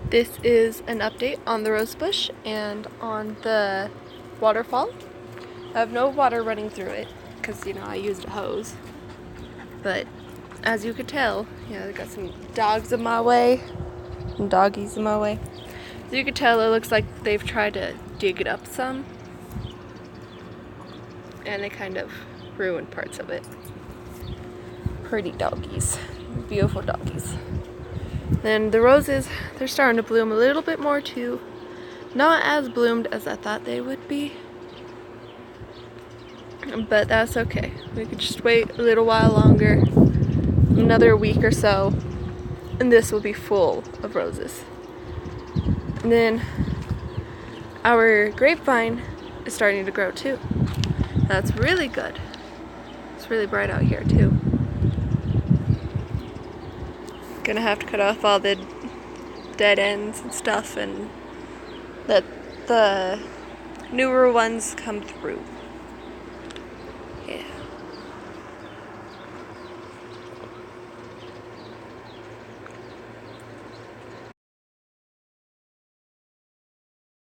This is an update on the rose bush and on the waterfall. I have no water running through it because, you know, I used a hose. But as you could tell, I got some dogs in my way, some doggies in my way. As you could tell, it looks like they've tried to dig it up some, and they kind of ruined parts of it. Pretty doggies, beautiful doggies. Then the roses, they're starting to bloom a little bit more too. Not as bloomed as I thought they would be, but that's okay. We could just wait a little while longer, another week or so, and this will be full of roses. And then our grapevine is starting to grow too. That's really good. It's really bright out here too. Gonna have to cut off all the dead ends and stuff and let the newer ones come through. Yeah.